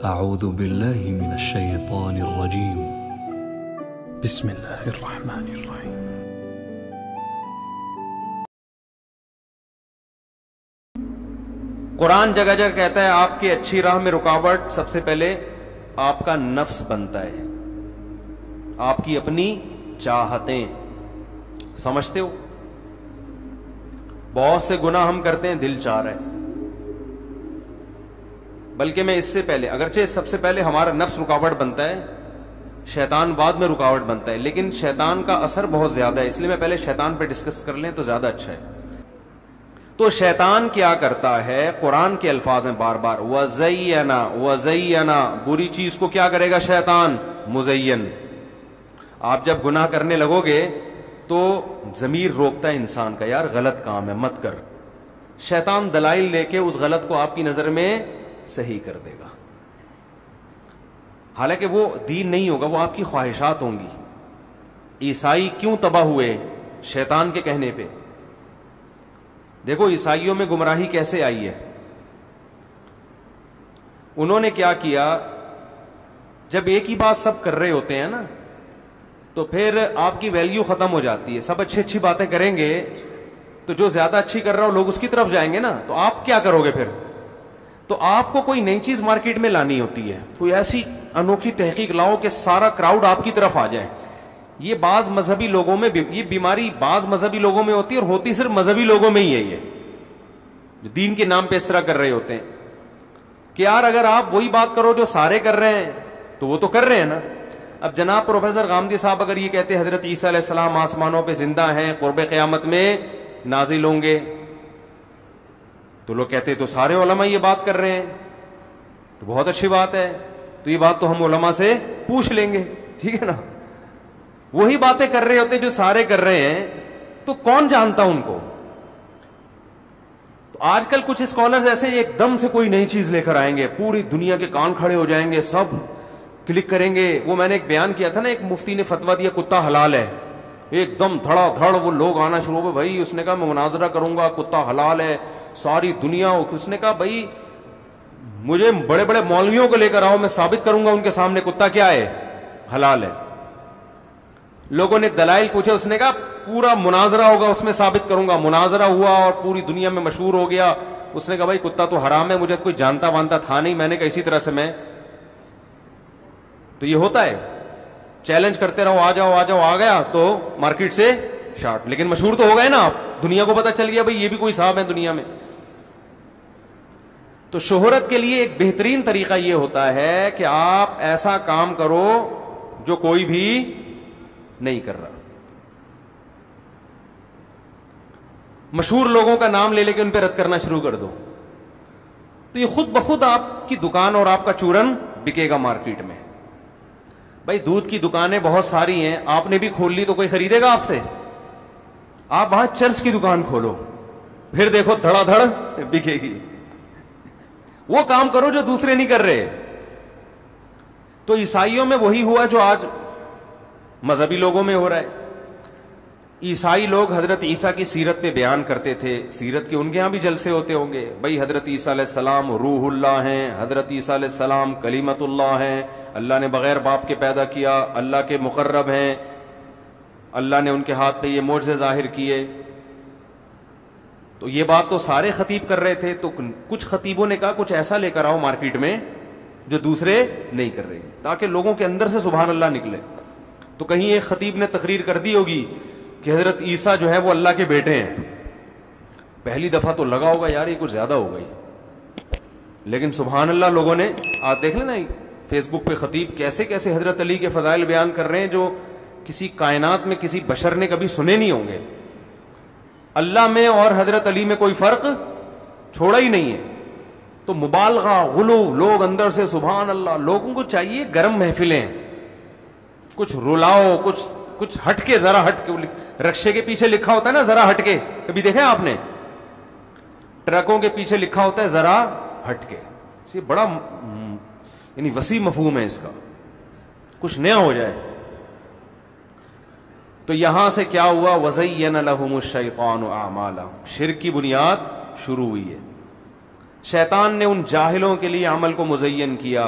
أعوذ بالله من الشيطان الرجيم بسم الله الرحمن الرحيم قرآن جگہ جگہ کہتا ہے آپ کی اچھی راہ میں رکاوٹ سب سے پہلے آپ کا نفس بنتا ہے، آپ کی اپنی چاہتیں. سمجھتے ہو بہت سے گناہ ہم کرتے ہیں دل چاہ رہا ہے، بلکہ میں اس سے پہلے اگرچہ سب سے پہلے ہمارا نفس رکاوٹ بنتا ہے، شیطان بعد میں رکاوٹ بنتا ہے، لیکن شیطان کا اثر بہت زیادہ ہے، اس لیے میں پہلے شیطان پہ ڈسکس کر لیں تو زیادہ اچھا ہے. تو شیطان کیا کرتا ہے؟ قرآن کے الفاظ ہیں بار بار، وَزَيَّنَا بری چیز کو کیا کرے گا شیطان؟ مزین. آپ جب گناہ کرنے لگو گے تو ضمیر روکتا ہے انسان کا، یار غلط کام ہے مت کر. شیطان دلائل لے کے اس غلط کو آپ کی نظر میں صحیح کر دے گا، حالانکہ وہ دین نہیں ہوگا، وہ آپ کی خواہشات ہوں گی. عیسائی کیوں تباہ ہوئے؟ شیطان کے کہنے پہ. دیکھو عیسائیوں میں گمراہی کیسے آئی ہے. انہوں نے کیا کیا، جب ایک ہی بات سب کر رہے ہوتے ہیں نا تو پھر آپ کی ویلیو ختم ہو جاتی ہے. سب اچھی باتیں کریں گے تو جو زیادہ اچھی کر رہا ہو لوگ اس کی طرف جائیں گے نا، تو آپ کیا کرو گے پھر؟ تو آپ کو کوئی نئی چیز مارکیٹ میں لانی ہوتی ہے، کوئی ایسی انوکھی تحقیق لاؤ کہ سارا کراؤڈ آپ کی طرف آ جائے. یہ بعض مذہبی لوگوں میں یہ بیماری بعض مذہبی لوگوں میں ہوتی ہے، اور ہوتی صرف مذہبی لوگوں میں ہی ہے، یہ جو دین کے نام پہ اس طرح کر رہے ہوتے ہیں کہ یار اگر آپ وہی بات کرو جو سارے کر رہے ہیں تو وہ تو کر رہے ہیں نا. اب جناب پروفیسر غامدی صاحب اگر یہ کہتے حضرت عیسیٰ علیہ السلام آسمانوں پہ زندہ ہیں، قرب قیامت میں نازل ہوں گے، تو لوگ کہتے تو سارے علماء یہ بات کر رہے ہیں، تو بہت اچھی بات ہے، تو یہ بات تو ہم علماء سے پوچھ لیں گے، ٹھیک ہے نا. وہی باتیں کر رہے ہوتے جو سارے کر رہے ہیں، تو کون جانتا ان کو؟ تو آج کل کچھ اسکالرز ایسے ایک دم سے کوئی نئی چیز لے کر آئیں گے، پوری دنیا کے کان کھڑے ہو جائیں گے، سب کلک کریں گے. وہ میں نے ایک بیان کیا تھا نا، ایک مفتی نے فتویٰ دیا کتا حلال ہے، ایک دم دھڑا دھڑ وہ لوگ آنا شروع ہو گئے. بھائی اس نے کہا میں مناظرہ کروں گا، کتا حلال ہے، ساری دنیا. اس نے کہا بھائی مجھے بڑے بڑے مولویوں کو لے کر آؤ، میں ثابت کروں گا ان کے سامنے کتا کیا ہے؟ حلال ہے. لوگوں نے دلائل پوچھے، اس نے کہا پورا مناظرہ ہوگا اس میں ثابت کروں گا. مناظرہ ہوا اور پوری دنیا میں مشہور ہو گیا. اس نے کہا بھائی کتا تو حرام ہے، مجھے کوئی جانتا وانتا تھا نہیں. میں نے کہا اسی طرح سے میں تو یہ ہوتا ہے، چیلنج کرتے رہو، آ جاؤ آ جاؤ، آ گیا تو مارکیٹ سے شارٹ. لیکن مشہور تو ہو گئے نا آپ، دنیا کو پتا چل گیا بھائی یہ بھی کوئی صاحب ہے دنیا میں. تو شہرت کے لیے ایک بہترین طریقہ یہ ہوتا ہے کہ آپ ایسا کام کرو جو کوئی بھی نہیں کر رہا. مشہور لوگوں کا نام لے لے کے ان پہ رد کرنا شروع کر دو، تو یہ خود بخود آپ کی دکان اور آپ کا چورن بکے گا مارکیٹ میں. بھائی دودھ کی دکانیں بہت ساری ہیں، آپ نے بھی کھول لی تو کوئی خریدے گا آپ سے؟ آپ وہاں چرس کی دکان کھولو، پھر دیکھو دھڑا دھڑ بکے گی. وہ کام کرو جو دوسرے نہیں کر رہے. تو عیسائیوں میں وہی ہوا جو آج مذہبی لوگوں میں ہو رہا ہے. عیسائی لوگ حضرت عیسیٰ کی سیرت پہ بیان کرتے تھے، سیرت کے ان کے ہاں بھی جلسے ہوتے ہوں گے. بھائی حضرت عیسیٰ علیہ السلام روح اللہ ہیں، حضرت عیسیٰ علیہ السلام کلیمت اللہ ہیں، اللہ نے بغیر باپ کے پیدا کیا، اللہ کے مقرب ہیں، اللہ نے ان کے ہاتھ پہ یہ معجزے ظاہر کیے. تو یہ بات تو سارے خطیب کر رہے تھے. تو کچھ خطیبوں نے کہا کچھ ایسا لے کر آؤ مارکیٹ میں جو دوسرے نہیں کر رہے، تاکہ لوگوں کے اندر سے سبحان اللہ نکلے. تو کہیں ایک خطیب نے تقریر کر دی ہوگی کہ حضرت عیسیٰ جو ہے وہ اللہ کے بیٹے ہیں. پہلی دفعہ تو لگا ہوگا یار یہ کچھ زیادہ ہو گئی، لیکن سبحان اللہ لوگوں نے آج دیکھ لینا فیس بک پہ خطیب کیسے کیسے حضرت علی کے فضائل بیان کر رہے ہیں جو کسی کائنات میں کسی بشر نے کبھی سنے نہیں ہوں گے. اللہ میں اور حضرت علی میں کوئی فرق چھوڑا ہی نہیں ہے. تو مبالغہ غلو، لوگ اندر سے سبحان اللہ. لوگوں کو چاہیے گرم محفلیں، کچھ رلاؤ، کچھ ہٹ کے، ذرا ہٹ کے. رکشے کے پیچھے لکھا ہوتا ہے نا ذرا ہٹ کے، کبھی دیکھا آپ نے؟ ٹرکوں کے پیچھے لکھا ہوتا ہے ذرا ہٹ کے. یہ بڑا یعنی وسیع مفہوم ہے اس کا، کچھ نیا ہو جائے. تو یہاں سے کیا ہوا؟ وَزَيَّنَ لَهُمُ الشَّيْطَانُ أَعْمَالَهُمْ. شرک کی بنیاد شروع ہوئی ہے. شیطان نے ان جاہلوں کے لیے عمل کو مزین کیا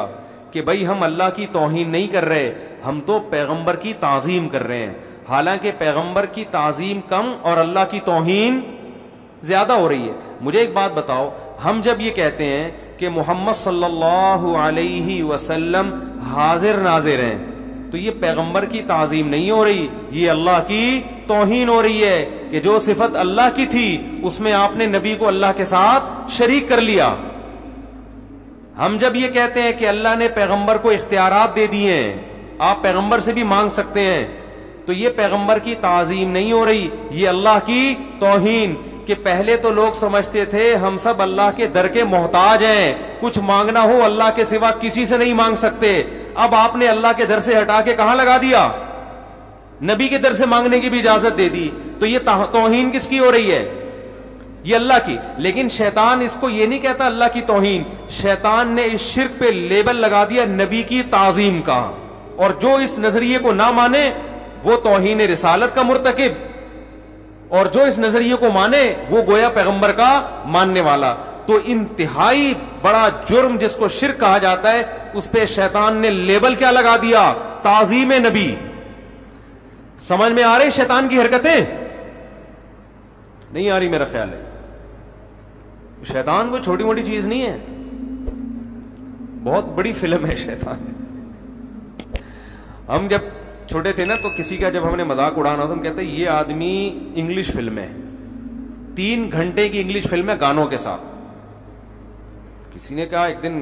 کہ بھائی ہم اللہ کی توہین نہیں کر رہے, ہم تو پیغمبر کی تعظیم کر رہے ہیں, حالانکہ پیغمبر کی تعظیم کم اور اللہ کی توہین زیادہ ہو رہی ہے. مجھے ایک بات بتاؤ, ہم جب یہ کہتے ہیں کہ محمد صلی اللہ علیہ وسلم حاضر ناظر ہیں, تو یہ پیغمبر کی تعظیم نہیں ہو رہی, یہ اللہ کی توہین ہو رہی ہے کہ جو صفت اللہ کی تھی اس میں آپ نے نبی کو اللہ کے ساتھ شریک کر لیا. ہم جب یہ کہتے ہیں کہ اللہ نے پیغمبر کو اختیارات دے دیے ہیں, آپ پیغمبر سے بھی مانگ سکتے ہیں, تو یہ پیغمبر کی تعظیم نہیں ہو رہی, یہ اللہ کی توہین. کہ پہلے تو لوگ سمجھتے تھے ہم سب اللہ کے در کے محتاج ہیں, کچھ مانگنا ہو اللہ کے سوا کسی سے نہیں مانگ سکتے. اب آپ نے اللہ کے در سے ہٹا کے کہاں لگا دیا, نبی کے در سے مانگنے کی بھی اجازت دے دی. تو یہ توہین کس کی ہو رہی ہے, یہ اللہ کی. لیکن شیطان اس کو یہ نہیں کہتا اللہ کی توہین, شیطان نے اس شرک پہ لیبل لگا دیا نبی کی تعظیم کا, اور جو اس نظریے کو نہ مانے وہ توہین رسالت کا مرتکب, اور جو اس نظریے کو مانے وہ گویا پیغمبر کا ماننے والا. تو انتہائی بڑا جرم جس کو شرک کہا جاتا ہے, اس پہ شیطان نے لیبل کیا لگا دیا, تعظیم نبی. سمجھ میں آ رہی شیطان کی حرکتیں؟ نہیں آ رہی میرا خیال ہے. شیطان کوئی چھوٹی موٹی چیز نہیں ہے, بہت بڑی فلم ہے شیطان. ہم جب چھوٹے تھے نا تو کسی کا جب ہم نے مذاق اڑانا تو ہم کہتے ہیں یہ آدمی انگلش فلم ہے, 3 گھنٹے کی انگلش فلم ہے گانوں کے ساتھ. کسی نے کہا ایک دن,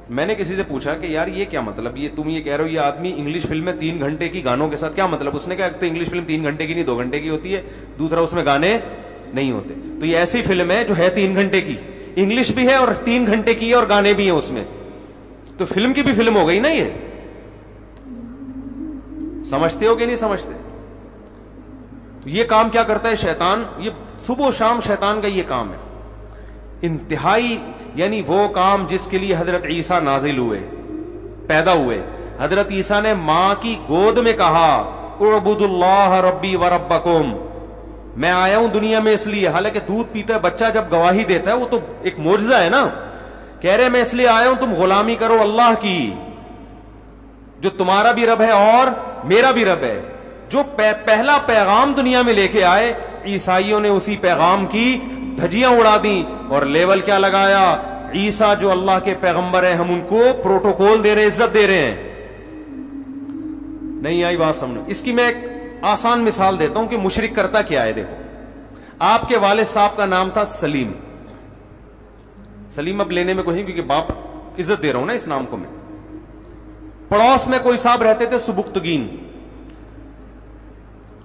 میں نے کسی سے پوچھا کہ یار یہ کیا مطلب, یہ تم یہ کہہ رہے ہو یہ آدمی انگلش فلم میں 3 گھنٹے کی گانوں کے ساتھ, کیا مطلب؟ اس نے کہا ایک تو انگلش فلم 3 گھنٹے کی نہیں 2 گھنٹے کی ہوتی ہے, دوسرا اس میں گانے نہیں ہوتے. تو یہ ایسی فلم ہے جو ہے 3 گھنٹے کی, انگلش بھی ہے اور 3 گھنٹے کی ہے اور گانے بھی ہیں اس میں, تو فلم کی بھی فلم ہو گئی نا. یہ سمجھتے ہو کہ نہیں سمجھتے؟ تو یہ کام کیا کرتا ہے شیطان, یہ صبح و شام شیطان کا یہ کام ہے انتہائی. یعنی وہ کام جس کے لیے حضرت عیسیٰ نازل ہوئے, پیدا ہوئے, حضرت عیسیٰ نے ماں کی گود میں کہا اعبدوا اللہ ربی و ربکم, میں آیا ہوں دنیا میں اس لیے. حالانکہ دودھ پیتا ہے بچہ جب گواہی دیتا ہے وہ تو ایک معجزہ ہے نا, کہہ رہے میں اس لیے آیا ہوں تم غلامی کرو اللہ کی, جو تمہارا بھی رب ہے اور میرا بھی رب ہے. جو پہلا پیغام دنیا میں لے کے آئے, عیسائیوں نے اسی پیغام کی دھجیاں اڑا دی اور لیول کیا لگایا, عیسیٰ جو اللہ کے پیغمبر ہیں ہم ان کو پروٹوکول دے رہے ہیں, عزت دے رہے ہیں. نہیں آئی بات سمجھو. اس کی میں ایک آسان مثال دیتا ہوں کہ مشرک کرتا کیا ہے. دیکھو, آپ کے والد صاحب کا نام تھا سلیم. سلیم اب لینے میں کوئی نہیں کیونکہ باپ عزت دے رہا ہوں نا اس نام کو میں. پڑوس میں کوئی صاحب رہتے تھے سبکتگین,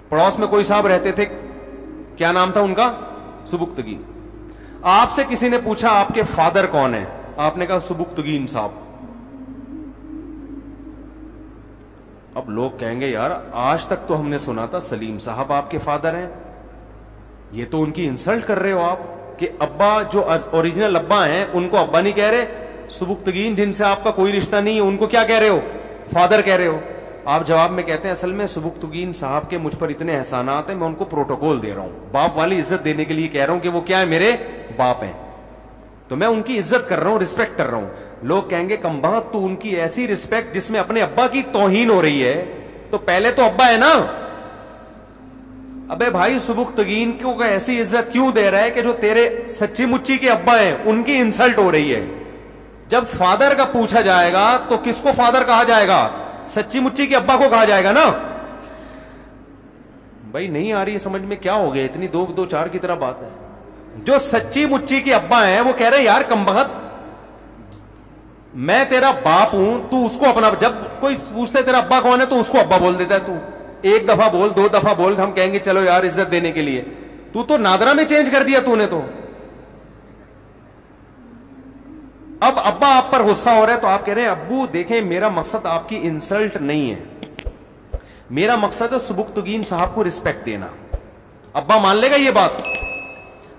پڑوس میں کوئی صاحب رہتے تھے, کیا نام تھا ان کا؟ سبکتگین. آپ سے کسی نے پوچھا آپ کے فادر کون ہیں, آپ نے کہا سبکتگین صاحب. اب لوگ کہیں گے یار آج تک تو ہم نے سنا تھا سلیم صاحب آپ کے فادر ہیں, یہ تو ان کی انسلٹ کر رہے ہو آپ کہ ابا جو اوریجنل ابا ہیں ان کو ابا نہیں کہہ رہے, سبکتگین جن سے آپ کا کوئی رشتہ نہیں ہے ان کو کیا کہہ رہے ہو, فادر کہہ رہے ہو. آپ جواب میں کہتے ہیں اصل میں سبکتگین صاحب کے مجھ پر اتنے احسانات ہیں میں ان کو پروٹوکول دے رہا ہوں, باپ والی عزت دینے کے لیے کہہ رہا ہوں کہ وہ کیا ہے میرے باپ ہیں, تو میں ان کی عزت کر رہا ہوں, رسپیکٹ کر رہا ہوں. لوگ کہیں گے کمبخت تو ان کی ایسی رسپیکٹ جس میں اپنے ابا کی توہین ہو رہی ہے, تو پہلے تو ابا ہے نا. ابے بھائی سبکتگین کو ایسی عزت کیوں دے رہا ہے کہ جو تیرے سچی مچی کے ابا ہیں ان کی انسلٹ ہو رہی ہے. جب فادر کا پوچھا جائے گا تو کس کو فادر کہا جائے گا؟ سچی مچی کے ابا کو کہا جائے گا نا. بھائی نہیں آ رہی سمجھ میں, کیا ہو گیا اتنی 2-2-4 کی طرح بات ہے. جو سچی مچی کے ابا ہیں وہ کہہ رہے یار کمبخت میں تیرا باپ ہوں, تو اس کو اپنا, جب کوئی پوچھتا ہے تیرا ابا کون ہے تو اس کو ابا بول دیتا ہے. تو 1 دفعہ بول 2 دفعہ بول, ہم کہیں گے چلو یار عزت دینے کے لیے, تو نادرا میں چینج کر دیا تو نے. تو اب ابا آپ پر غصہ ہو رہا ہے تو آپ کہہ رہے ہیں ابو دیکھیں میرا مقصد آپ کی انسلٹ نہیں ہے, میرا مقصد ہے سبکتگین صاحب کو رسپیکٹ دینا. ابا مان لے گا یہ بات؟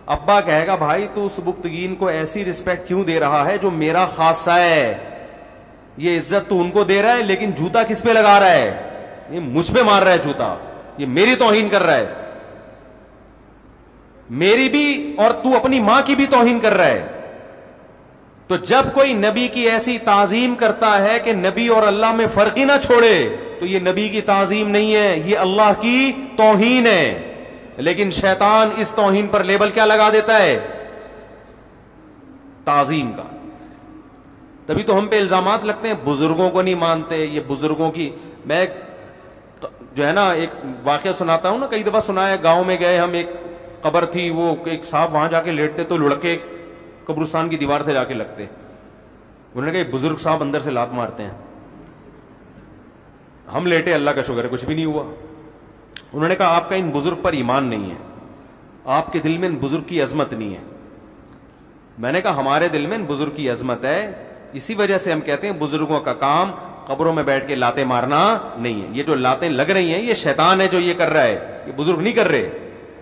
ابا کہے گا بھائی تو سبکتگین کو ایسی رسپیکٹ کیوں دے رہا ہے جو میرا خاصہ ہے, یہ عزت تو ان کو دے رہا ہے لیکن جوتا کس پہ لگا رہا ہے, یہ مجھ پہ مار رہا ہے جوتا, یہ میری توہین کر رہا ہے, میری بھی اور تو اپنی ماں کی بھی توہین کر رہا ہے. تو جب کوئی نبی کی ایسی تعظیم کرتا ہے کہ نبی اور اللہ میں فرق ہی نہ چھوڑے تو یہ نبی کی تعظیم نہیں ہے, یہ اللہ کی توہین ہے. لیکن شیطان اس توہین پر لیبل کیا لگا دیتا ہے؟ تعظیم کا. تبھی تو ہم پہ الزامات لگتے ہیں بزرگوں کو نہیں مانتے, یہ بزرگوں کی. میں جو ہے نا ایک واقعہ سناتا ہوں نا, کئی دفعہ سنا ہے. گاؤں میں گئے ہم, ایک قبر تھی, وہ ایک صاحب وہاں جا کے لیٹتے تو لڑکے قبرستان کی دیوار سے جا کے لگتے. انہوں نے کہا بزرگ صاحب اندر سے لات مارتے ہیں. ہم لیٹے, اللہ کا شکر ہے کچھ بھی نہیں ہوا. انہوں نے کہا آپ کا ان بزرگ پر ایمان نہیں ہے, آپ کے دل میں ان بزرگ کی عظمت نہیں ہے. میں نے کہا ہمارے دل میں ان بزرگ کی عظمت ہے, اسی وجہ سے ہم کہتے ہیں بزرگوں کا کام قبروں میں بیٹھ کے لاتیں مارنا نہیں ہے. یہ جو لاتیں لگ رہی ہیں یہ شیطان ہے جو یہ کر رہا ہے, یہ بزرگ نہیں کر رہے.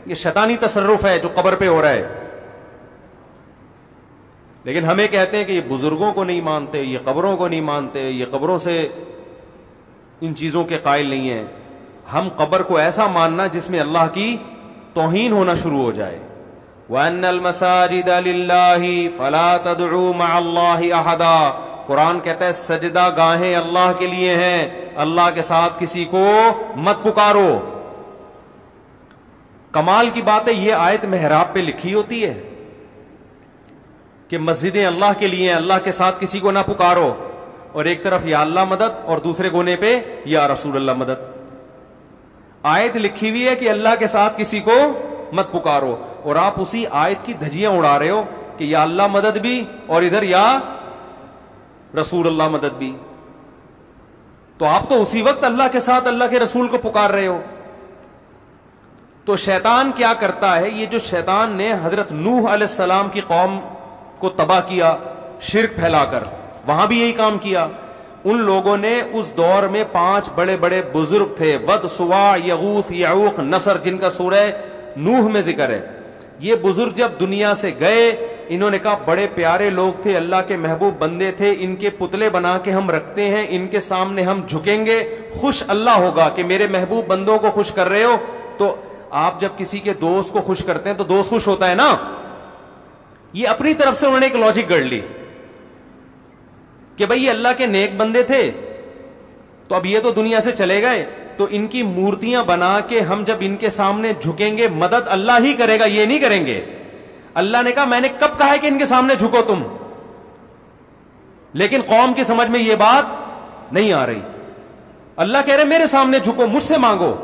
یہ شیطانی تصرف ہے جو قبر پہ ہو رہا ہے. لیکن ہمیں کہتے ہیں کہ یہ بزرگوں کو نہیں مانتے, یہ قبروں کو نہیں مانتے, یہ قبروں سے ان چیزوں کے قائل نہیں ہیں. ہم قبر کو ایسا ماننا جس میں اللہ کی توہین ہونا شروع ہو جائے. وَأَنَّ الْمَسَاجِدَ لِلَّهِ فَلَا تَدْعُوا مَعَ اللَّهِ أَحَدًا. قرآن کہتا ہے سجدہ گاہیں اللہ کے لیے ہیں, اللہ کے ساتھ کسی کو مت پکارو. کمال کی بات ہے یہ آیت محراب پہ لکھی ہوتی ہے کہ مسجدیں اللہ کے لیے ہیں, اللہ کے ساتھ کسی کو نہ پکارو, اور ایک طرف یا اللہ مدد اور دوسرے کونے پہ یا رسول اللہ مدد. آیت لکھی ہوئی ہے کہ اللہ کے ساتھ کسی کو مت پکارو, اور آپ اسی آیت کی دھجیاں اڑا رہے ہو کہ یا اللہ مدد بھی اور ادھر یا رسول اللہ مدد بھی. تو آپ تو اسی وقت اللہ کے ساتھ اللہ کے رسول کو پکار رہے ہو. تو شیطان کیا کرتا ہے, یہ جو شیطان نے حضرت نوح علیہ السلام کی قوم کو تباہ کیا شرک پھیلا کر, وہاں بھی یہی کام کیا. ان لوگوں نے اس دور میں 5 بڑے بڑے بزرگ تھے, ود, سوا, یغوث, یعوق, نصر, جن کا سورہ نوح میں ذکر ہے. یہ بزرگ جب دنیا سے گئے, انہوں نے کہا بڑے پیارے لوگ تھے, اللہ کے محبوب بندے تھے, ان کے پتلے بنا کے ہم رکھتے ہیں, ان کے سامنے ہم جھکیں گے, خوش اللہ ہوگا کہ میرے محبوب بندوں کو خوش کر رہے ہو. تو آپ جب کسی کے دوست کو خوش کرتے ہیں تو دوست خوش ہوتا ہے نا. یہ اپنی طرف سے انہوں نے ایک لاجک گڑھ لی کہ بھئی یہ اللہ کے نیک بندے تھے, تو اب یہ تو دنیا سے چلے گئے, تو ان کی مورتیاں بنا کے ہم جب ان کے سامنے جھکیں گے مدد اللہ ہی کرے گا, یہ نہیں کریں گے. اللہ نے کہا میں نے کب کہا ہے کہ ان کے سامنے جھکو تم, لیکن قوم کی سمجھ میں یہ بات نہیں آ رہی. اللہ کہہ رہے میرے سامنے جھکو, مجھ سے مانگو.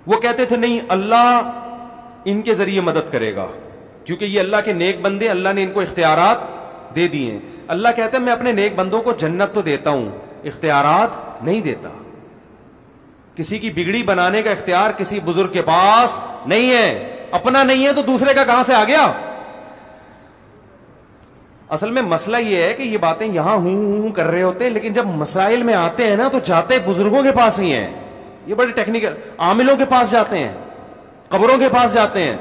وہ کہتے تھے نہیں اللہ ان کے ذریعے مدد کرے گا, کیونکہ یہ اللہ کے نیک بندے, اللہ نے ان کو اختیارات دے دیے ہیں. اللہ کہتا ہے میں اپنے نیک بندوں کو جنت تو دیتا ہوں, اختیارات نہیں دیتا. کسی کی بگڑی بنانے کا اختیار کسی بزرگ کے پاس نہیں ہے. اپنا نہیں ہے تو دوسرے کا کہاں سے آ گیا؟ اصل میں مسئلہ یہ ہے کہ یہ باتیں یہاں ہوں کر رہے ہوتے ہیں, لیکن جب مسائل میں آتے ہیں نا تو جاتے بزرگوں کے پاس ہی ہیں. یہ بڑے ٹیکنیکل, عاملوں کے پاس جاتے ہیں, قبروں کے پاس جاتے ہیں.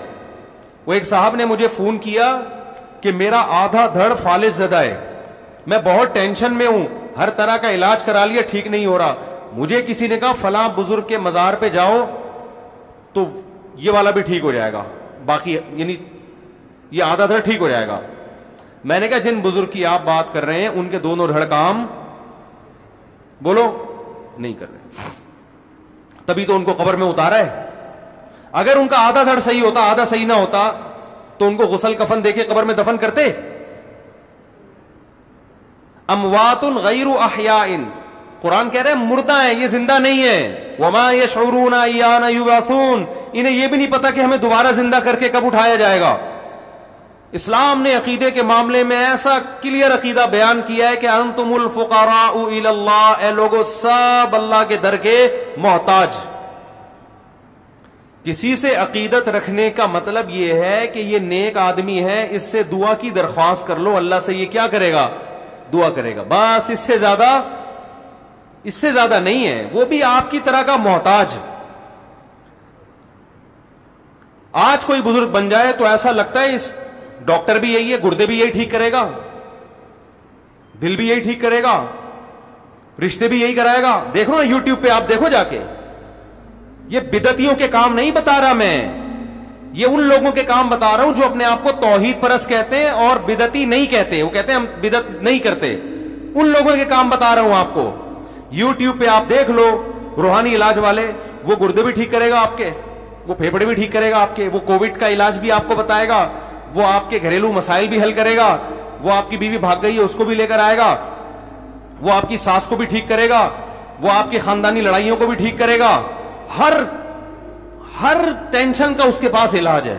وہ ایک صاحب نے مجھے فون کیا کہ میرا آدھا دھڑ فالج زدہ ہے, میں بہت ٹینشن میں ہوں, ہر طرح کا علاج کرا لیا ٹھیک نہیں ہو رہا. مجھے کسی نے کہا فلاں بزرگ کے مزار پہ جاؤ تو یہ والا بھی ٹھیک ہو جائے گا, باقی یعنی یہ آدھا دھڑ ٹھیک ہو جائے گا. میں نے کہا جن بزرگ کی آپ بات کر رہے ہیں ان کے دونوں دھڑ کام بولو نہیں کر رہے, تبھی تو ان کو قبر میں اتارا ہے. اگر ان کا آدھا دھڑ صحیح ہوتا, آدھا صحیح نہ ہوتا, تو ان کو غسل کفن دے کے قبر میں دفن کرتے. اموات غیر احیاء, قرآن کہہ رہے ہیں مردہ ہیں, یہ زندہ نہیں ہے. وما یشعرون ایان یبعثون, انہیں یہ بھی نہیں پتا کہ ہمیں دوبارہ زندہ کر کے کب اٹھایا جائے گا. اسلام نے عقیدے کے معاملے میں ایسا کلیئر عقیدہ بیان کیا ہے کہ انتم الفقراء الی اللہ, اے لوگو سب اللہ کے در کے محتاج. کسی سے عقیدت رکھنے کا مطلب یہ ہے کہ یہ نیک آدمی ہے, اس سے دعا کی درخواست کر لو, اللہ سے یہ کیا کرے گا, دعا کرے گا, بس. اس سے زیادہ نہیں ہے. وہ بھی آپ کی طرح کا محتاج. آج کوئی بزرگ بن جائے تو ایسا لگتا ہے اس ڈاکٹر بھی یہی ہے, گردے بھی یہی ٹھیک کرے گا, دل بھی یہی ٹھیک کرے گا, رشتے بھی یہی کرائے گا. دیکھو نا یوٹیوب پہ, آپ دیکھو جا کے, یہ بدعتیوں کے کام نہیں بتا رہا میں, یہ ان لوگوں کے کام بتا رہا ہوں جو اپنے آپ کو توحید پرست کہتے ہیں اور بدعتی نہیں کہتے. وہ کہتے ہیں ہم بدعت نہیں کرتے. ان لوگوں کے کام بتا رہا ہوں آپ کو. یوٹیوب پہ آپ دیکھ لو روحانی علاج والے, وہ گردے بھی ٹھیک کرے گا آپ کے, وہ پھیپھڑے بھی ٹھیک کرے گا آپ کے, وہ کووڈ کا علاج بھی آپ کو بتائے گا, وہ آپ کے گھریلو مسائل بھی حل کرے گا, وہ آپ کی بیوی بھاگ گئی ہے اس کو بھی لے کر آئے گا, وہ آپ کی ساس کو بھی ٹھیک کرے گا, وہ آپ کی خاندانی لڑائیوں کو بھی ٹھیک کرے گا. ہر ٹینشن کا اس کے پاس علاج ہے.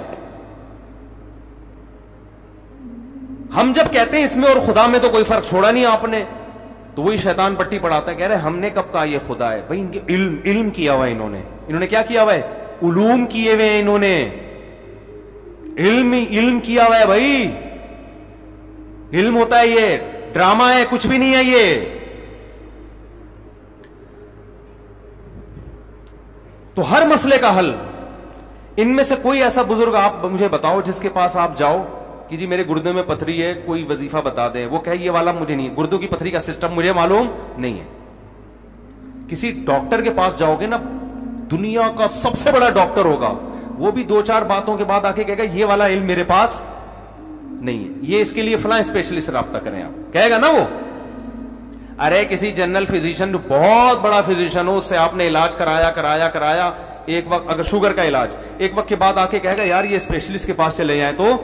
ہم جب کہتے ہیں اس میں اور خدا میں تو کوئی فرق چھوڑا نہیں آپ نے, تو وہی شیطان پٹی پڑھاتا ہے, کہہ رہے ہم نے کب کہا یہ خدا ہے. بھائی ان کے علم کیا ہوا ہے, انہوں نے کیا کیا ہوا ہے, علوم کیے ہوئے ہیں, انہوں نے علم کیا ہوا ہے. بھائی علم ہوتا ہے, یہ ڈرامہ ہے, کچھ بھی نہیں ہے یہ. تو ہر مسئلے کا حل. ان میں سے کوئی ایسا بزرگ آپ مجھے بتاؤ جس کے پاس آپ جاؤ کہ جی میرے گردے میں پتھری ہے, کوئی وظیفہ بتا دیں, وہ کہے یہ والا مجھے نہیں, گردوں کی پتھری کا سسٹم مجھے معلوم نہیں ہے. کسی ڈاکٹر کے پاس جاؤ گے نا, دنیا کا سب سے بڑا ڈاکٹر ہوگا, وہ بھی 2-4 باتوں کے بعد آ کے کہے گا یہ والا علم میرے پاس نہیں ہے, یہ اس کے لیے فلاں اسپیشلسٹ سے رابطہ کریں آپ, کہے گا نا وہ. ارے کسی جنرل فزیشین جو بہت بڑا فزیشین ہو, اس سے آپ نے علاج کرایا, ایک وقت اگر شوگر کا علاج, ایک وقت کے بعد آ کے کہے گا یار یہ اسپیشلسٹ کے پاس چلے جائیں تو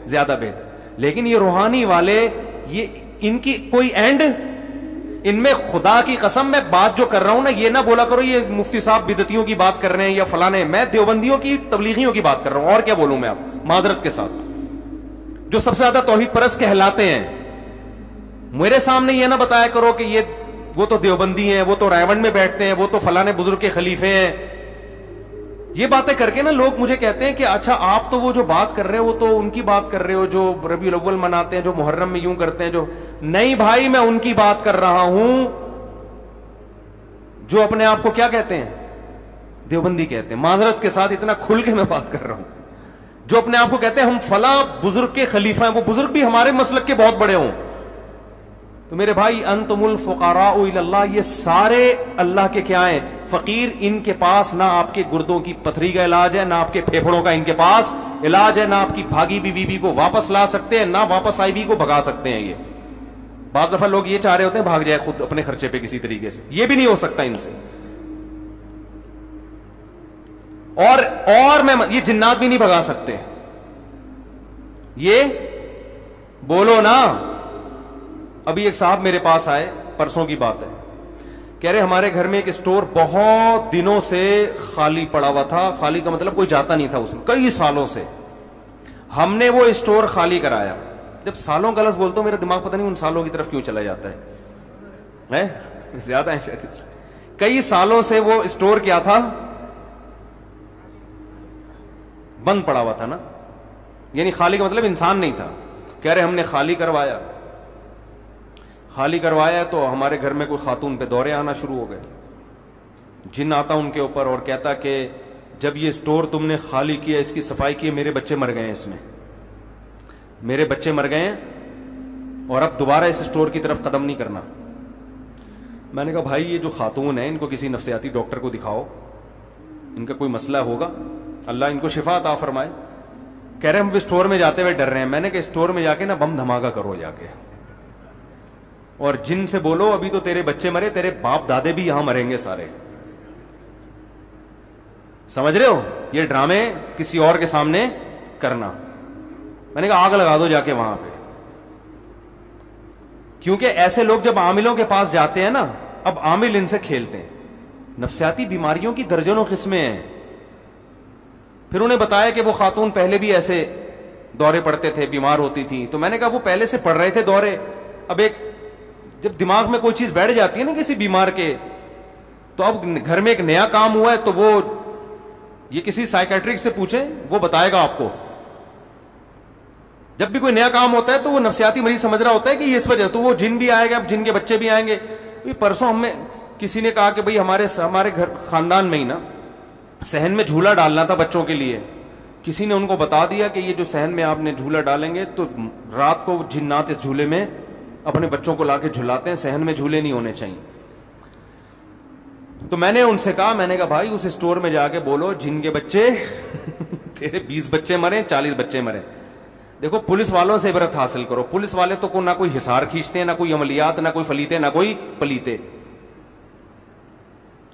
زیادہ بہتر. لیکن یہ روحانی والے, یہ ان کی کوئی اینڈ, ان میں خدا کی قسم میں بات جو کر رہا ہوں نا, یہ نہ بولا کرو یہ مفتی صاحب بدعتیوں کی بات کر رہے ہیں یا فلانے, میں دیوبندیوں کی تبلیغیوں کی بات کر رہا ہوں, اور کیا بولوں میں آپ معذرت کے ساتھ, جو سب سے زیادہ توحید پرست کہلاتے ہیں. میرے سامنے یہ نہ بتایا کرو کہ یہ وہ تو دیوبندی ہیں, وہ تو رائےونڈ میں بیٹھتے ہیں, وہ تو فلانے بزرگ کے خلیفے ہیں. یہ باتیں کر کے نا لوگ مجھے کہتے ہیں کہ اچھا آپ تو وہ جو بات کر رہے ہو وہ تو ان کی بات کر رہے ہو جو ربیع الاول مناتے ہیں, جو محرم میں یوں کرتے ہیں, جو نہیں بھائی میں ان کی بات کر رہا ہوں جو اپنے آپ کو کیا کہتے ہیں, دیوبندی کہتے ہیں. معذرت کے ساتھ اتنا کھل کے میں بات کر رہا ہوں, جو اپنے آپ کو کہتے ہیں ہم فلاں بزرگ کے خلیفہ ہیں, وہ بزرگ بھی ہمارے مسلک کے بہت بڑے ہوں. تو میرے بھائی انتم الفقراء الی اللہ, یہ سارے اللہ کے کیا ہیں, فقیر. ان کے پاس نہ آپ کے گردوں کی پتھری کا علاج ہے, نہ آپ کے پھیپھڑوں کا ان کے پاس علاج ہے, نہ آپ کی بھاگی بیوی کو واپس لا سکتے ہیں, نہ واپس آئی بیوی کو بھگا سکتے ہیں. یہ بعض دفعہ لوگ یہ چاہ رہے ہوتے ہیں بھاگ جائے خود اپنے خرچے پہ کسی طریقے سے, یہ بھی نہیں ہو سکتا ان سے. اور میں یہ جنات بھی نہیں بھگا سکتے. یہ بولو نا. ابھی ایک صاحب میرے پاس آئے, پرسوں کی بات ہے, کہہ رہے ہمارے گھر میں ایک اسٹور بہت دنوں سے خالی پڑا ہوا تھا. خالی کا مطلب کوئی جاتا نہیں تھا اس میں, کئی سالوں سے. ہم نے وہ اسٹور خالی کرایا. جب سالوں کا لفظ بولتا ہوں میرا دماغ پتہ نہیں ان سالوں کی طرف کیوں چلا جاتا ہے, زیادہ ہے شاید. کئی سالوں سے وہ اسٹور کیا تھا, بند پڑا ہوا تھا نا, یعنی خالی کا مطلب انسان نہیں تھا. کہہ رہے ہم نے خالی کروایا تو ہمارے گھر میں کوئی خاتون پہ دورے آنا شروع ہو گئے. جن آتا ان کے اوپر اور کہتا کہ جب یہ اسٹور تم نے خالی کیا, اس کی صفائی کی, میرے بچے مر گئے ہیں, اس میں میرے بچے مر گئے ہیں, اور اب دوبارہ اس اسٹور کی طرف قدم نہیں کرنا. میں نے کہا بھائی یہ جو خاتون ہے ان کو کسی نفسیاتی ڈاکٹر کو دکھاؤ, ان کا کوئی مسئلہ ہوگا, اللہ ان کو شفا عطا فرمائے. کہہ رہے ہم اسٹور میں جاتے ہوئے ڈر رہے ہیں. میں نے کہا اسٹور میں جا کے نا بم دھماکہ کرو جا کے, اور جن سے بولو ابھی تو تیرے بچے مرے, تیرے باپ دادے بھی یہاں مریں گے سارے. سمجھ رہے ہو, یہ ڈرامے کسی اور کے سامنے کرنا. میں نے کہا آگ لگا دو جا کے وہاں پہ, کیونکہ ایسے لوگ جب عاملوں کے پاس جاتے ہیں نا, اب عامل ان سے کھیلتے ہیں. نفسیاتی بیماریوں کی درجنوں قسمیں ہیں. پھر انہیں بتایا کہ وہ خاتون پہلے بھی ایسے دورے پڑتے تھے, بیمار ہوتی تھی. تو میں نے کہا وہ پہلے سے پڑ رہے تھے دورے, اب ایک جب دماغ میں کوئی چیز بیٹھ جاتی ہے نا کسی بیمار کے, تو اب گھر میں ایک نیا کام ہوا ہے تو وہ یہ کسی سائیکیٹرک سے پوچھیں, وہ بتائے گا آپ کو. جب بھی کوئی نیا کام ہوتا ہے تو وہ نفسیاتی مریض سمجھ رہا ہوتا ہے کہ یہ اس وجہ, تو وہ جن بھی آئے گا, جن کے بچے بھی آئیں گے. پرسوں ہمیں کسی نے کہا کہ بھئی ہمارے گھر خاندان میں ہی نا صحن میں جھولا ڈالنا تھا بچوں کے لیے. کسی نے ان کو بتا دیا کہ یہ جو صحن میں آپ نے جھولا ڈالیں گے تو رات کو جنات اس جھولے میں اپنے بچوں کو لا کے جھلاتے ہیں, صحن میں جھولے نہیں ہونے چاہیے. تو میں نے ان سے کہا, میں نے کہا بھائی اس اسٹور میں جا کے بولو جن کے بچے تیرے 20 بچے مرے 40 بچے مرے. دیکھو پولیس والوں سے عبرت حاصل کرو. پولیس والے تو نہ کوئی حصار کھینچتے ہیں, نہ کوئی عملیات, نہ کوئی فلیتے, نہ کوئی پلیتے.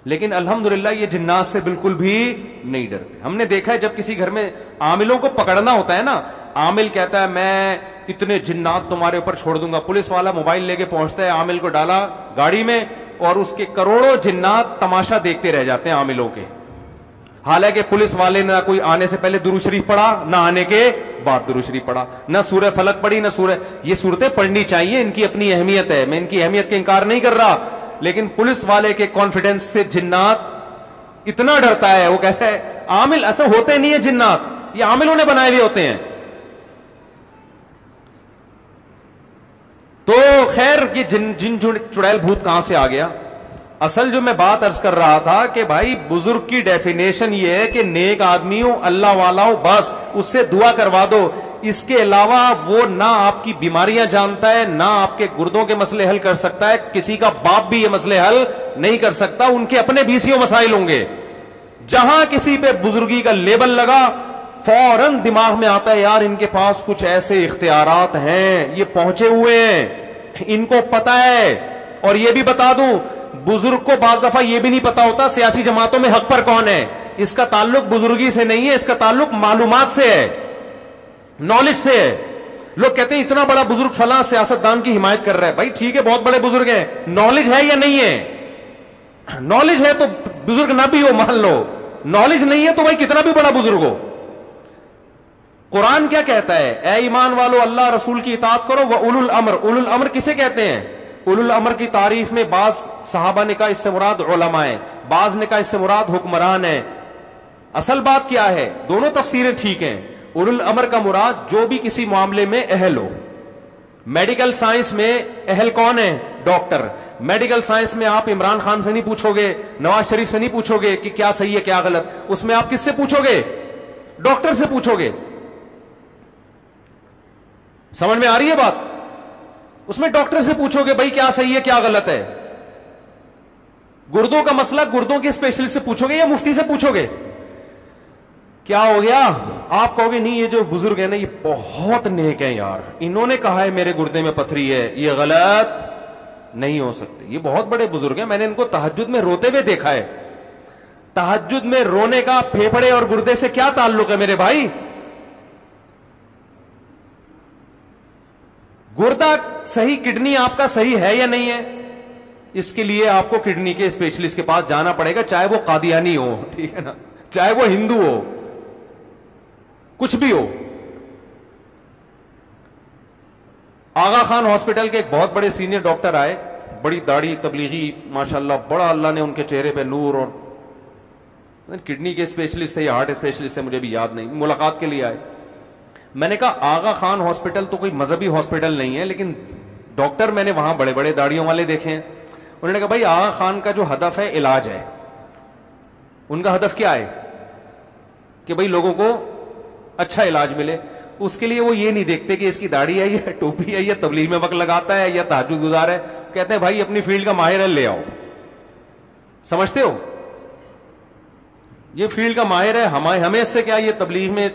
لیکن الحمدللہ یہ جنات سے بالکل بھی نہیں ڈرتے. ہم نے دیکھا ہے جب کسی گھر میں عاملوں کو پکڑنا ہوتا ہے نا, عامل کہتا ہے میں اتنے جنات تمہارے اوپر چھوڑ دوں گا, پولیس والا موبائل لے کے پہنچتا ہے, عامل کو ڈالا گاڑی میں اور اس کے کروڑوں جنات تماشا دیکھتے رہ جاتے ہیں عاملوں کے. حالانکہ پولیس والے نہ کوئی آنے سے پہلے درود شریف پڑھا, نہ آنے کے بعد درود شریف پڑھا, نہ سورہ فلق پڑھی, نہ سورہ. یہ صورتیں پڑھنی چاہیے, ان کی اپنی اہمیت ہے, میں ان کی اہمیت کا انکار نہیں کر رہا, لیکن پولیس والے کے کانفیڈنس سے جنات اتنا ڈرتا ہے, وہ کہتا ہے عامل ایسا ہوتے نہیں ہے جنات, یہ عاملوں نے بنائے ہوئے ہوتے ہیں. تو خیر یہ جن چڑیل بھوت کہاں سے آ گیا؟ اصل جو میں بات عرض کر رہا تھا کہ بھائی بزرگ کی ڈیفینیشن یہ ہے کہ نیک آدمی ہو, اللہ والا ہو, بس اس سے دعا کروا دو. اس کے علاوہ وہ نہ آپ کی بیماریاں جانتا ہے, نہ آپ کے گردوں کے مسئلے حل کر سکتا ہے, کسی کا باپ بھی یہ مسئلے حل نہیں کر سکتا, ان کے اپنے بیسیوں مسائل ہوں گے. جہاں کسی پہ بزرگی کا لیبل لگا فوراً دماغ میں آتا ہے یار ان کے پاس کچھ ایسے اختیارات ہیں, یہ پہنچے ہوئے ہیں, ان کو پتا ہے. اور یہ بھی بتا دوں, بزرگ کو بعض دفعہ یہ بھی نہیں پتا ہوتا سیاسی جماعتوں میں حق پر کون ہے. اس کا تعلق بزرگی سے نہیں ہے, اس کا تعلق معلومات سے ہے, نالج سے ہے. لوگ کہتے ہیں اتنا بڑا بزرگ فلاں سیاستدان کی حمایت کر رہا ہے. بھائی ٹھیک ہے بہت بڑے بزرگ ہیں, نالج ہے یا نہیں ہے؟ نالج ہے تو بزرگ نہ بھی ہو مان لو, نالج نہیں ہے تو بھائی کتنا بھی بڑا بزرگ ہو. قرآن کیا کہتا ہے؟ اے ایمان والو اللہ رسول کی اطاعت کرو. وَأُولُو الْأَمْرِ, اولو الامر کسے کہتے ہیں؟ اولو الامر کی تعریف میں بعض صحابہ نے کہا اس سے مراد علماء ہیں, بعض نے کہا اس سے مراد حکمران ہیں. اصل بات کیا ہے؟ دونوں تفسیریں ٹھیک ہیں. اولو الامر کا مراد جو بھی کسی معاملے میں اہل ہو. میڈیکل سائنس میں اہل کون ہے؟ ڈاکٹر. میڈیکل سائنس میں آپ عمران خان سے نہیں پوچھو گے, نواز شریف سے نہیں پوچھو گے کہ کیا صحیح ہے کیا غلط. اس میں آپ کس سے پوچھو گے؟ ڈاکٹر سے پوچھو گے. سمجھ میں آ رہی ہے بات؟ اس میں ڈاکٹر سے پوچھو گے بھائی کیا صحیح ہے کیا غلط ہے. گردوں کا مسئلہ گردوں کے اسپیشلسٹ سے پوچھو گے یا مفتی سے پوچھو گے؟ کیا ہو گیا؟ آپ کہو گے نہیں یہ جو بزرگ ہے نا یہ بہت نیک ہیں یار, انہوں نے کہا ہے میرے گردے میں پتھری ہے, یہ غلط نہیں ہو سکتے. یہ بہت بڑے بزرگ ہیں, میں نے ان کو تہجد میں روتے ہوئے دیکھا ہے. تہجد میں رونے کا پھیپھڑے اور گردے سے کیا تعلق ہے میرے بھائی؟ گردہ صحیح, کڈنی آپ کا صحیح ہے یا نہیں ہے؟ اس کے لیے آپ کو کڈنی کے اسپیشلسٹ کے پاس جانا پڑے گا, چاہے وہ قادیانی ہو, ٹھیک ہے نا, چاہے وہ ہندو ہو, کچھ بھی ہو. آغا خان ہاسپٹل کے ایک بہت بڑے سینئر ڈاکٹر آئے, بڑی داڑھی تبلیغی ماشاءاللہ, بڑا اللہ نے ان کے چہرے پہ نور, اور کڈنی کے اسپیشلسٹ تھے یا ہارٹ اسپیشلسٹ تھے مجھے بھی یاد نہیں, ملاقات کے لیے آئے. میں نے کہا آغا خان ہاسپٹل تو کوئی مذہبی ہاسپٹل نہیں ہے, لیکن ڈاکٹر میں نے وہاں بڑے بڑے داڑھیوں والے دیکھے ہیں. انہوں نے کہا بھائی آغا خان کا جو ہدف ہے علاج ہے. ان کا ہدف کیا ہے؟ کہ بھائی لوگوں کو اچھا علاج ملے. اس کے لیے وہ یہ نہیں دیکھتے کہ اس کی داڑھی ہے یا ٹوپی ہے یا تبلیغ میں وقت لگاتا ہے یا تہجد گزار ہے. کہتے ہیں بھائی اپنی فیلڈ کا ماہر ہے لے آؤ. سمجھتے ہو؟ یہ فیلڈ کا ماہر ہے, ہمیں اس سے کیا, یہ تبلیغ میں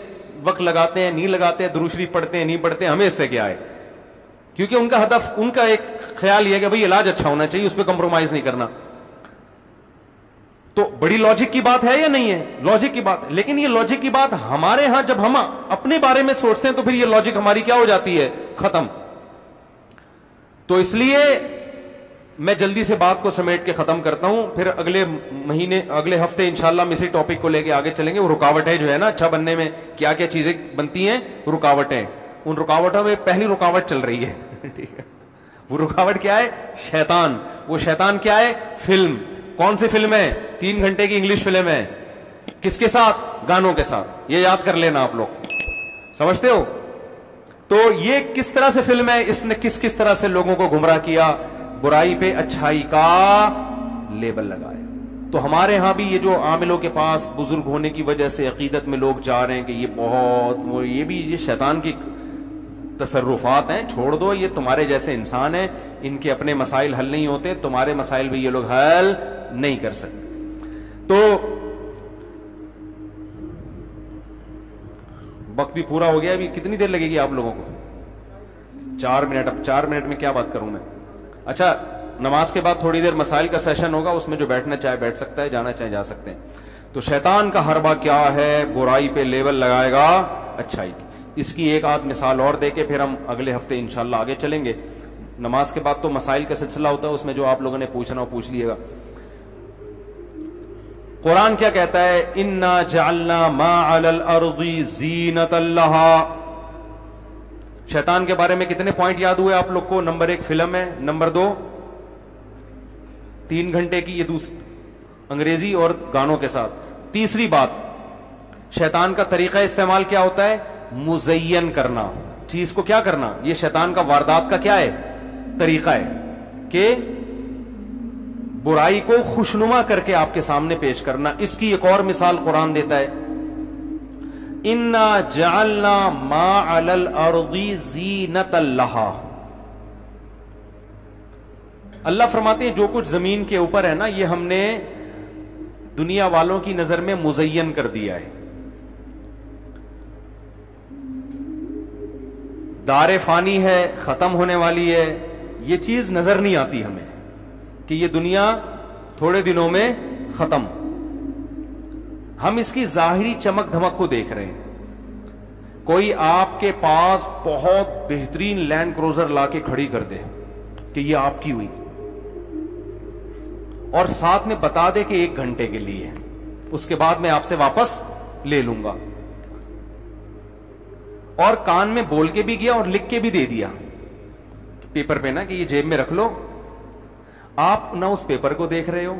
وقت لگاتے ہیں نہیں لگاتے ہیں, درود شریف پڑھتے ہیں نہیں پڑھتے ہیں, ہمیں اس سے کیا ہے. کیونکہ ان کا ہدف, ان کا ایک خیال یہ ہے کہ بھائی علاج اچھا ہونا چاہیے, اس پہ کمپرومائز نہیں کرنا. تو بڑی لاجک کی بات ہے یا نہیں ہے؟ لاجک کی بات. لیکن یہ لاجک کی بات ہمارے ہاں جب ہم اپنے بارے میں سوچتے ہیں تو پھر یہ لاجک ہماری کیا ہو جاتی ہے؟ ختم. تو اس لیے میں جلدی سے بات کو سمیٹ کے ختم کرتا ہوں, پھر اگلے مہینے اگلے ہفتے انشاءاللہ ہم اسی ٹاپک کو لے کے آگے چلیں گے. وہ رکاوٹیں جو ہے نا اچھا بننے میں, کیا کیا چیزیں بنتی ہیں, رکاوٹیں. ان رکاوٹوں میں پہلی رکاوٹ چل رہی ہے, ٹھیک ہے. وہ رکاوٹ کیا ہے؟ شیطان. وہ شیطان کیا ہے؟ فلم. کون سی فلم ہے؟ 3 گھنٹے کی انگلش فلم ہے. کس کے ساتھ؟ گانوں کے ساتھ. یہ یاد کر لینا آپ لوگ, سمجھتے ہو؟ تو یہ کس طرح سے فلم ہے, اس نے کس طرح سے لوگوں کو گمراہ کیا, برائی پہ اچھائی کا لیبل لگائے. تو ہمارے ہاں بھی یہ جو عاملوں کے پاس بزرگ ہونے کی وجہ سے عقیدت میں لوگ جا رہے ہیں کہ یہ بہت, یہ بھی یہ شیطان کی تصرفات ہیں. چھوڑ دو, یہ تمہارے جیسے انسان ہیں, ان کے اپنے مسائل حل نہیں ہوتے, تمہارے مسائل بھی یہ لوگ حل نہیں کر سکتے. تو وقت بھی پورا ہو گیا, ابھی کتنی دیر لگے گی آپ لوگوں کو؟ 4 منٹ. اب 4 منٹ میں کیا بات کروں میں. اچھا, نماز کے بعد تھوڑی دیر مسائل کا سیشن ہوگا, اس میں جو بیٹھنا چاہے بیٹھ سکتا ہے, جانا چاہے جا سکتے ہیں. تو شیطان کا حربہ کیا ہے؟ برائی پہ لیول لگائے گا اچھائی کی. اس کی ایک آدھ مثال اور دے کے پھر ہم اگلے ہفتے انشاءاللہ آگے چلیں گے. نماز کے بعد تو مسائل کا سلسلہ ہوتا ہے, اس میں جو آپ لوگوں نے پوچھنا ہو پوچھ لیے گا. قرآن کیا کہتا ہے؟ انا جعلنا ما علی الارض زینۃ لہا. شیطان کے بارے میں کتنے پوائنٹ یاد ہوئے آپ لوگ کو؟ نمبر 1 فلم ہے, نمبر 2 3 گھنٹے کی یہ انگریزی اور گانوں کے ساتھ. تیسری بات, شیطان کا طریقہ استعمال کیا ہوتا ہے؟ مزین کرنا, چیز کو کیا کرنا. یہ شیطان کا واردات کا کیا ہے؟ طریقہ ہے کہ برائی کو خوشنما کر کے آپ کے سامنے پیش کرنا. اس کی ایک اور مثال قرآن دیتا ہے, انا جعلنا ما علی الارض زینۃ لہا. اللہ فرماتے ہیں جو کچھ زمین کے اوپر ہے نا, یہ ہم نے دنیا والوں کی نظر میں مزین کر دیا ہے. دار فانی ہے, ختم ہونے والی ہے, یہ چیز نظر نہیں آتی ہمیں کہ یہ دنیا تھوڑے دنوں میں ختم. ہم اس کی ظاہری چمک دھمک کو دیکھ رہے ہیں. کوئی آپ کے پاس بہت بہترین لینڈ کروزر لا کے کھڑی کر دے کہ یہ آپ کی ہوئی, اور ساتھ میں بتا دے کہ 1 گھنٹے کے لیے, اس کے بعد میں آپ سے واپس لے لوں گا, اور کان میں بول کے بھی گیا اور لکھ کے بھی دے دیا پیپر پہ نا کہ یہ جیب میں رکھ لو. آپ نہ اس پیپر کو دیکھ رہے ہو,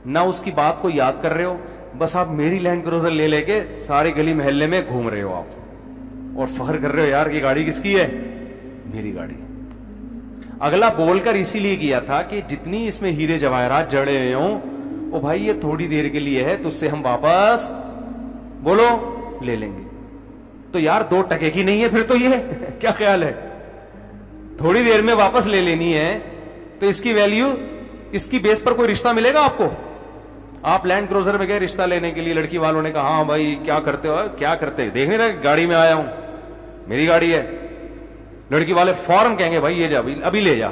نہ اس کی بات کو یاد کر رہے ہو, بس آپ میری لینڈ کروزر لے لے کے سارے گلی محلے میں گھوم رہے ہو آپ, اور فخر کر رہے ہو یار یہ گاڑی کس کی ہے؟ میری گاڑی. اگلا بول کر اسی لیے کیا تھا کہ جتنی اس میں ہیرے جواہرات جڑے ہوئے ہوں, او بھائی یہ تھوڑی دیر کے لیے ہے, تو اس سے ہم واپس بولو لے لیں گے. تو یار 2 ٹکے کی نہیں ہے پھر تو, یہ کیا خیال ہے؟ تھوڑی دیر میں واپس لے لینی ہے تو اس کی ویلیو, اس کی بیس پر کوئی رشتہ ملے گا آپ کو؟ آپ لینڈ کروزر میں گئے رشتہ لینے کے لیے, لڑکی والوں نے کہا ہاں بھائی کیا کرتے ہو؟ کیا کرتے, دیکھنے رہے گاڑی میں آیا ہوں, میری گاڑی ہے. لڑکی والے فوراً کہیں گے بھائی یہ جا ابھی لے جا.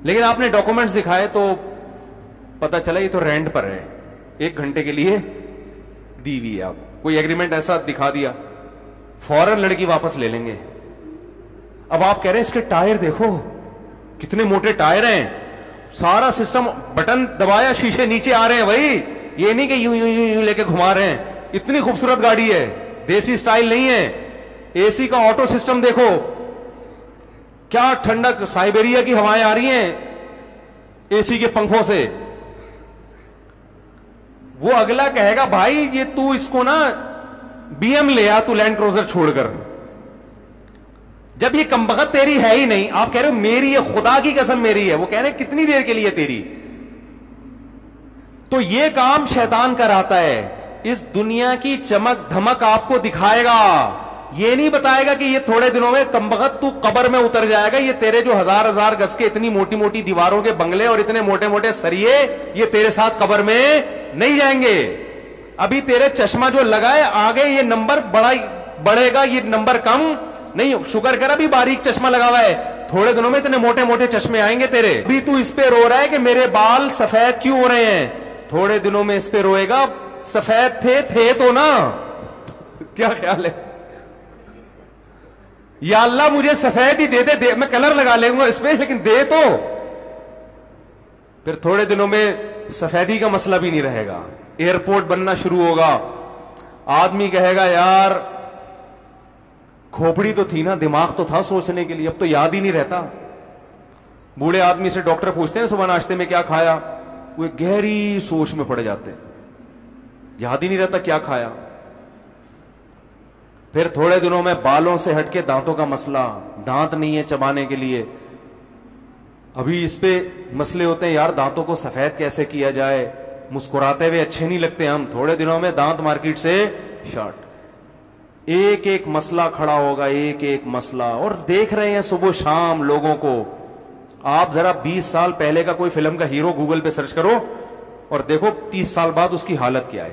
لیکن آپ نے ڈاکومنٹس دکھائے تو پتا چلا یہ تو رینٹ پر ہے, 1 گھنٹے کے لیے دی ہوئی ہے. آپ کوئی ایگریمنٹ ایسا دکھا دیا, فوراً لڑکی واپس لے لیں گے. اب آپ کہہ رہے ہیں اس کے ٹائر دیکھو کتنے موٹے ٹائر ہیں, سارا سسٹم بٹن دبایا شیشے نیچے آ رہے ہیں. بھائی یہ نہیں کہ یوں یوں یوں یوں لے کے گھما رہے ہیں, اتنی خوبصورت گاڑی ہے, دیسی سٹائل نہیں ہے. اے سی کا آٹو سسٹم دیکھو, کیا ٹھنڈک, سائبیریا کی ہوائیں آ رہی ہیں اے سی کے پنکھوں سے. وہ اگلا کہے گا بھائی یہ تو اس کو نا بی ایم لے آ, تو لینڈ کروزر چھوڑ کر. جب یہ کمبخت تیری ہے ہی نہیں, آپ کہہ رہے ہو میری ہے, خدا کی قسم میری ہے, وہ کہہ رہے ہیں کتنی دیر کے لیے تیری. تو یہ کام شیطان کراتا ہے, اس دنیا کی چمک دھمک آپ کو دکھائے گا, یہ نہیں بتائے گا کہ یہ تھوڑے دنوں میں کمبخت تو قبر میں اتر جائے گا. یہ تیرے جو 1000 گز کے اتنی موٹی موٹی دیواروں کے بنگلے اور اتنے موٹے موٹے سریے, یہ تیرے ساتھ قبر میں نہیں جائیں گے. ابھی تیرے چشمہ جو لگائے آگے یہ نمبر بڑھے گا, یہ نمبر کم نہیں. شکر کر ابھی باریک چشمہ لگا ہوا ہے, تھوڑے دنوں میں اتنے موٹے موٹے چشمے آئیں گے تیرے. ابھی تو اس پہ رو رہا ہے کہ میرے بال سفید کیوں ہو رہے ہیں, تھوڑے دنوں میں اس پہ روئے گا سفید تھے تو نا. کیا خیال ہے؟ یا اللہ مجھے سفید ہی دے دے, میں کلر لگا لیں گا اس پہ, لیکن دے تو. پھر تھوڑے دنوں میں سفیدی کا مسئلہ بھی نہیں رہے گا, ایئرپورٹ بننا شروع ہوگا. آدمی کہے گا یار کھوپڑی تو تھی نا, دماغ تو تھا سوچنے کے لیے, اب تو یاد ہی نہیں رہتا. بوڑھے آدمی سے ڈاکٹر پوچھتے ہیں صبح ناشتے میں کیا کھایا, وہ گہری سوچ میں پڑ جاتے ہیں, یاد ہی نہیں رہتا کیا کھایا. پھر تھوڑے دنوں میں بالوں سے ہٹ کے دانتوں کا مسئلہ, دانت نہیں ہے چبانے کے لیے. ابھی اس پہ مسئلے ہوتے ہیں یار دانتوں کو سفید کیسے کیا جائے, مسکراتے ہوئے اچھے نہیں لگتے ہم, تھوڑے دنوں میں دانت مارکیٹ سے شارٹ. ایک ایک مسئلہ کھڑا ہوگا, ایک ایک مسئلہ. اور دیکھ رہے ہیں صبح شام لوگوں کو. آپ ذرا 20 سال پہلے کا کوئی فلم کا ہیرو گوگل پہ سرچ کرو اور دیکھو 30 سال بعد اس کی حالت کیا ہے.